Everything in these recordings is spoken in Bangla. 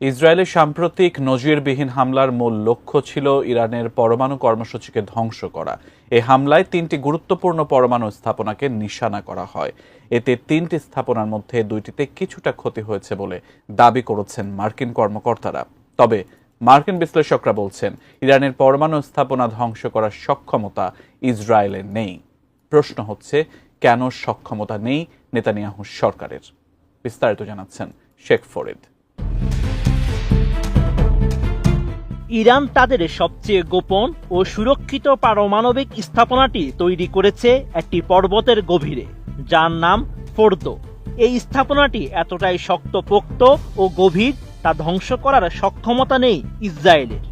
ইসরায়েলের সাম্প্রতিক নজিরবিহীন হামলার মূল লক্ষ্য ছিল ইরানের পরমাণু কর্মসূচিকে ধ্বংস করা। এই হামলায় ৩টি গুরুত্বপূর্ণ পরমাণু স্থাপনাকে নিশানা করা হয়। এতে ৩টি স্থাপনার মধ্যে ২টিতে কিছুটা ক্ষতি হয়েছে বলে দাবি করেছেন মার্কিন কর্মকর্তারা। তবে মার্কিন বিশ্লেষকরা বলছেন, ইরানের পরমাণু স্থাপনা ধ্বংস করার সক্ষমতা ইসরায়েলের নেই। প্রশ্ন হচ্ছে, কেন সক্ষমতা নেই নেতানিয়াহু সরকারের? বিস্তারিত জানাচ্ছেন শেখ ফরিদ। ইরান তাদের সবচেয়ে গোপন ও সুরক্ষিত পারমাণবিক স্থাপনাটি তৈরি করেছে একটি পর্বতের গভীরে, যার নাম ফোর্দো। এই স্থাপনাটি এতটাই শক্তপোক্ত ও গভীর, তা ধ্বংস করার সক্ষমতা নেই ইসরায়েলের।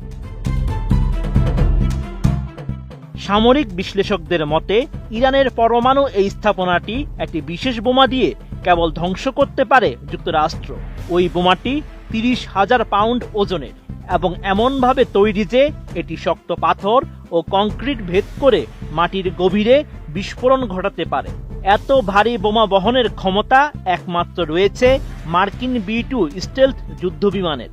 সামরিক বিশ্লেষকদের মতে, ইরানের পরমাণু এই স্থাপনাটি একটি বিশেষ বোমা দিয়ে কেবল ধ্বংস করতে পারে যুক্তরাষ্ট্র। ওই বোমাটি ৩০,০০০ পাউন্ড ওজনের এবং এমনভাবে তৈরি যে এটি শক্ত পাথর ও কংক্রিট ভেদ করে মাটির গভীরে বিস্ফোরণ ঘটাতে পারে। এত ভারী বোমা বহনের ক্ষমতা একমাত্র রয়েছে মার্কিন B-2 স্টেলথ যুদ্ধবিমানের।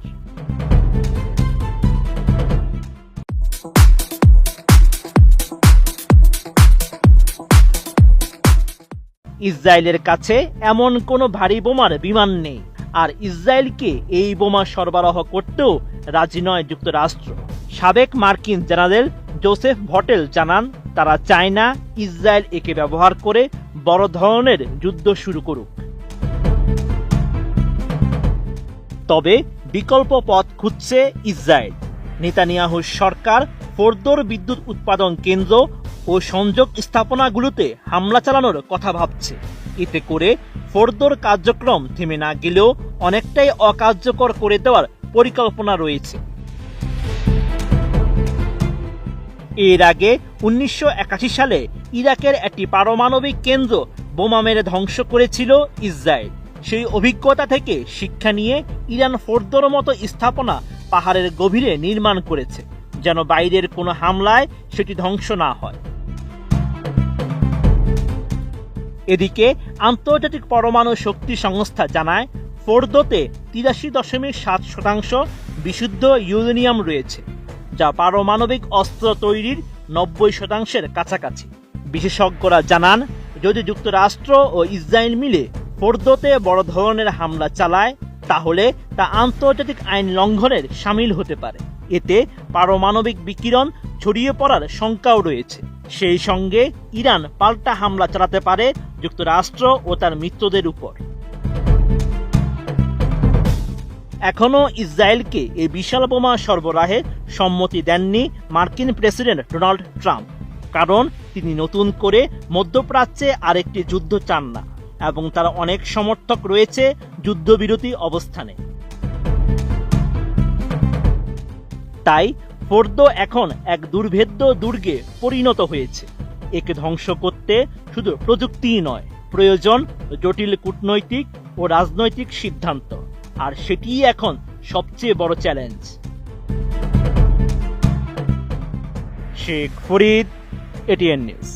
ইসরায়েলের কাছে এমন কোনো ভারী বোমার বিমান নেই, আর ইসরায়েলকে এই বোমা সরবরাহ করতেও রাজি নয় যুক্তরাষ্ট্র। সাবেক মার্কিন জেনারেল জোসেফ ভটেল জানান, তারা চায় না ইসরায়েল একে ব্যবহার করে বড় ধরনের যুদ্ধ শুরু করুক। তবে বিকল্প পথ খুঁজছে ইসরায়েল। নেতানিয়াহু সরকার ফোর্দোর বিদ্যুৎ উৎপাদন কেন্দ্র ও সংযোগ স্থাপনাগুলোতে হামলা চালানোর কথা ভাবছে। এতে করে ফোর্দোর কার্যক্রম থেমে না গেলেও অনেকটাই অকার্যকর করে দেওয়ার পরিকল্পনা রয়েছে। এর আগে ১৯৮১ সালে ইরাকের একটি পারমাণবিক কেন্দ্র বোমা মেরে ধ্বংস করেছিল ইসরায়েল। সেই অভিজ্ঞতা থেকে শিক্ষা নিয়ে ইরান ফোর্দোর মতো স্থাপনা পাহাড়ের গভীরে নির্মাণ করেছে, যেন বাইরের কোনো হামলায় সেটি ধ্বংস না হয়। এদিকে আন্তর্জাতিক পরমাণু শক্তি সংস্থা জানায়, ফোর্দোতে ৮৩.৭% বিশুদ্ধ ইউরেনিয়াম রয়েছে, যা পারমাণবিক অস্ত্র তৈরির ৯০%-এর কাছাকাছি। বিশেষজ্ঞরা জানান, যদি যুক্তরাষ্ট্র ও ইসরায়েল মিলে ফোর্দোতে বড় ধরনের হামলা চালায়, তাহলে তা আন্তর্জাতিক আইন লঙ্ঘনের শামিল হতে পারে। এতে পারমাণবিক বিকিরণ ছড়িয়ে পড়ার শঙ্কাও রয়েছে। সেই সঙ্গে ইরান পাল্টা হামলা চালাতে পারে যুক্তরাষ্ট্র ও তার মিত্রদের উপর। এখনও ইসরায়েলকে এই বিশাল বোমা সরবরাহে সম্মতি দেননি মার্কিন প্রেসিডেন্ট ডোনাল্ড ট্রাম্প, কারণ তিনি নতুন করে মধ্যপ্রাচ্যে আরেকটি যুদ্ধ চান না এবং তার অনেক সমর্থক রয়েছে যুদ্ধবিরতি অবস্থানে। তাই ফোর্দো এখন এক দুর্ভেদ্য দুর্গে পরিণত হয়েছে। একে ধ্বংস করতে শুধু প্রযুক্তিই নয়, প্রয়োজন জটিল কূটনৈতিক ও রাজনৈতিক সিদ্ধান্ত, আর সেটিই এখন সবচেয়ে বড় challenge. Sheikh Farid, ATN news.